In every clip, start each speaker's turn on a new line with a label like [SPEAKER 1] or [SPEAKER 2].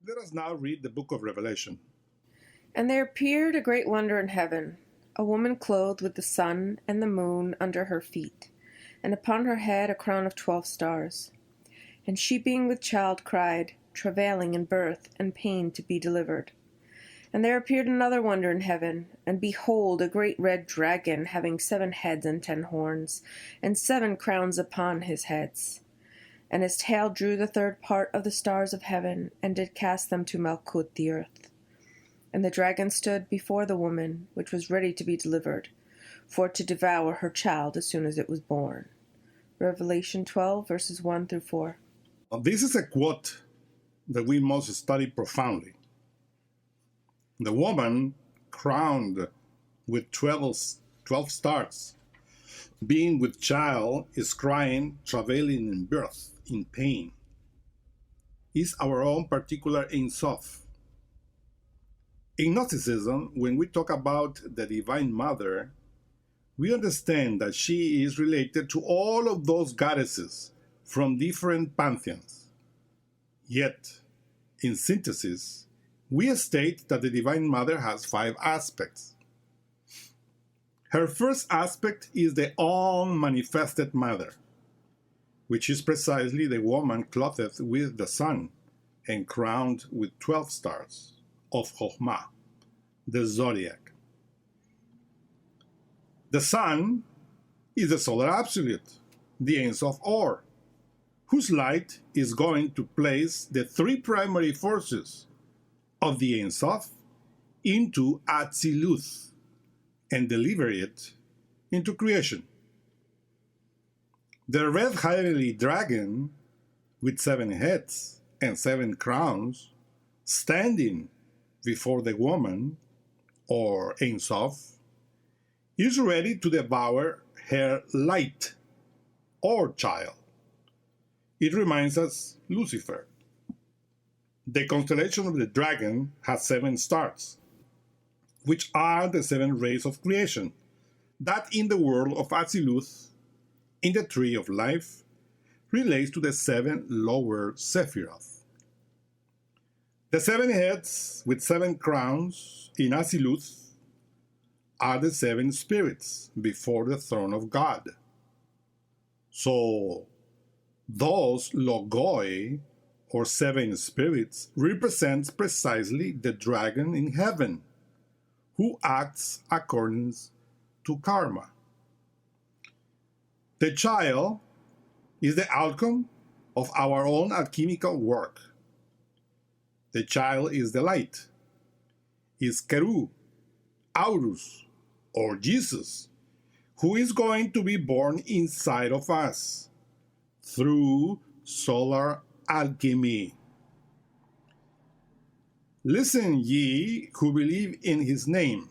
[SPEAKER 1] Let us now read the book of Revelation.
[SPEAKER 2] And there appeared a great wonder in heaven, a woman clothed with the sun and the moon under her feet, and upon her head a crown of 12 stars. And she being with child cried, travailing in birth, and pain to be delivered. And there appeared another wonder in heaven, and behold, a great red dragon, having 7 heads and 10 horns, and 7 crowns upon his heads. And his tail drew the third part of the stars of heaven, and did cast them to Malkuth the earth. And the dragon stood before the woman, which was ready to be delivered, for to devour her child as soon as it was born. Revelation 12, verses 1 through 4.
[SPEAKER 1] This is a quote that we must study profoundly. The woman crowned with 12 stars, being with child, is crying, travailing in birth, in pain, is our own particular Ein Sof. In Gnosticism, when we talk about the Divine Mother, we understand that she is related to all of those goddesses from different pantheons. Yet, in synthesis, we state that the Divine Mother has 5 aspects. Her first aspect is the unmanifested Mother, which is precisely the woman clothed with the sun and crowned with 12 stars of Chokhmah, the zodiac. The sun is the solar absolute, the Ein Sof Or, whose light is going to place the 3 primary forces of the Ein Sof into Atziluth and deliver it into creation. The red heavenly dragon, with 7 heads and 7 crowns, standing before the woman, or Ein Sof, is ready to devour her light, or child. It reminds us Lucifer. The constellation of the dragon has 7 stars, which are the 7 rays of creation, that in the world of Atziluth, in the tree of life, relates to the 7 lower Sephiroth. The 7 heads with 7 crowns in Atziluth are the 7 spirits before the throne of God. So, those logoi, or 7 spirits, represents precisely the dragon in heaven, who acts according to karma. The child is the outcome of our own alchemical work. The child is the light, is Keru, Aurus, or Jesus, who is going to be born inside of us through solar alchemy. Listen, ye who believe in his name.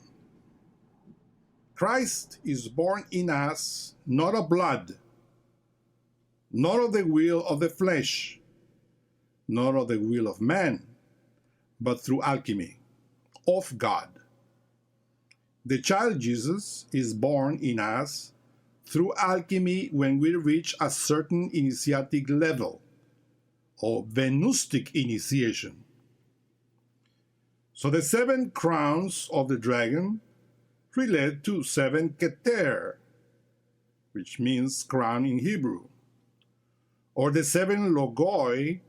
[SPEAKER 1] Christ is born in us, not of blood, not of the will of the flesh, not of the will of man, but through alchemy, of God. The child Jesus is born in us through alchemy when we reach a certain initiatic level, or Gnostic initiation. So the 7 crowns of the dragon relate to 7 Keter, which means crown in Hebrew, or the 7 Logoi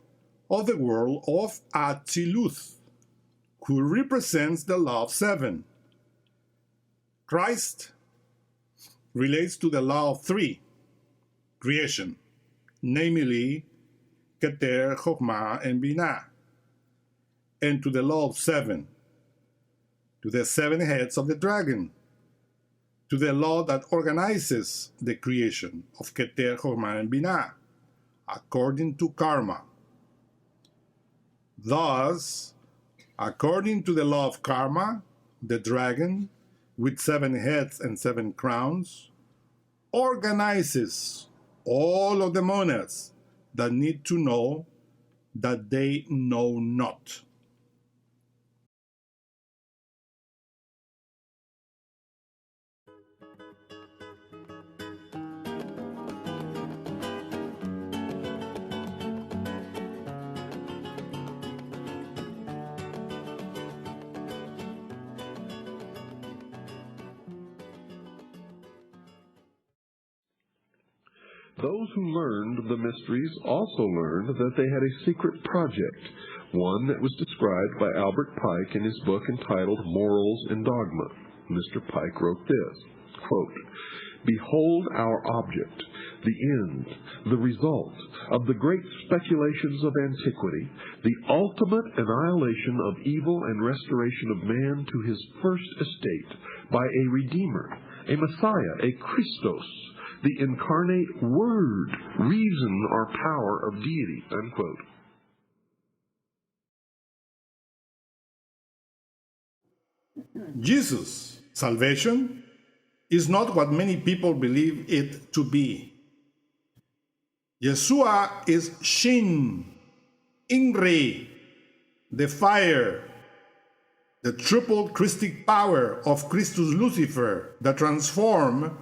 [SPEAKER 1] of the world of Atziluth, who represents the law of 7. Christ relates to the law of 3, creation, namely Keter, Chokhmah, and Binah, and to the law of 7, to the 7 heads of the dragon, to the law that organizes the creation of Keter, Chokhmah, and Binah, according to karma. Thus, according to the law of karma, the dragon, with 7 heads and 7 crowns, organizes all of the monads that need to know that they know not.
[SPEAKER 3] Those who learned the mysteries also learned that they had a secret project, one that was described by Albert Pike in his book entitled Morals and Dogma. Mr. Pike wrote this, quote, "Behold our object, the end, the result of the great speculations of antiquity, the ultimate annihilation of evil and restoration of man to his first estate by a Redeemer, a Messiah, a Christos, the incarnate Word, reason or power of deity," unquote.
[SPEAKER 1] Jesus' salvation is not what many people believe it to be. Yeshua is Shin, Ingri, the fire, the triple Christic power of Christus Lucifer that transform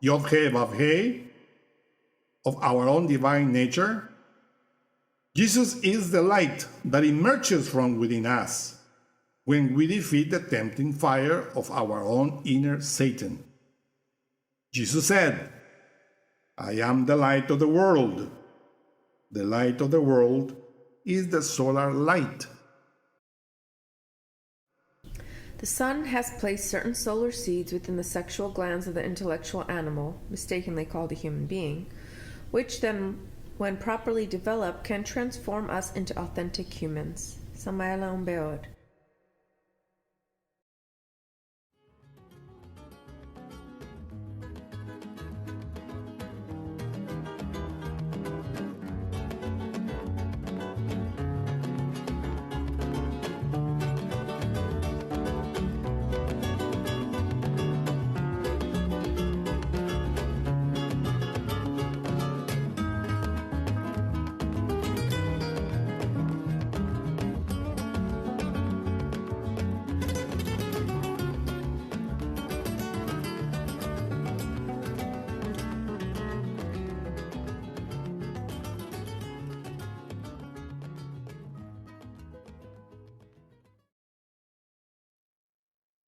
[SPEAKER 1] Yod-He Vav-He of our own divine nature. Jesus is the light that emerges from within us when we defeat the tempting fire of our own inner Satan. Jesus said, "I am the light of the world." The light of the world is the solar light.
[SPEAKER 2] The sun has placed certain solar seeds within the sexual glands of the intellectual animal, mistakenly called a human being, which then, when properly developed, can transform us into authentic humans. Samael Beod.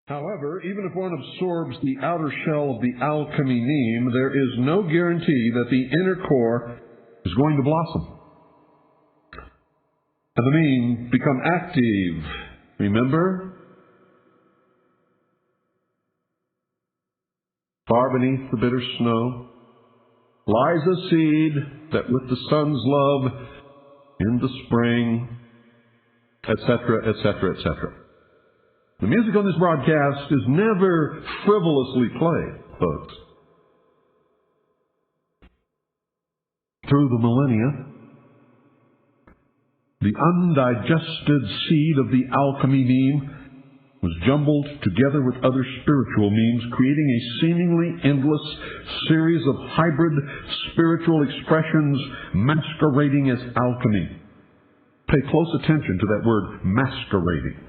[SPEAKER 3] However, even if one absorbs the outer shell of the alchemy neem, there is no guarantee that the inner core is going to blossom and the neem become active. Remember? Far beneath the bitter snow lies a seed that with the sun's love in the spring, etc., etc., etc. The music on this broadcast is never frivolously played, folks. Through the millennia, the undigested seed of the alchemy neem was jumbled together with other spiritual memes, creating a seemingly endless series of hybrid spiritual expressions masquerading as alchemy. Pay close attention to that word, masquerading.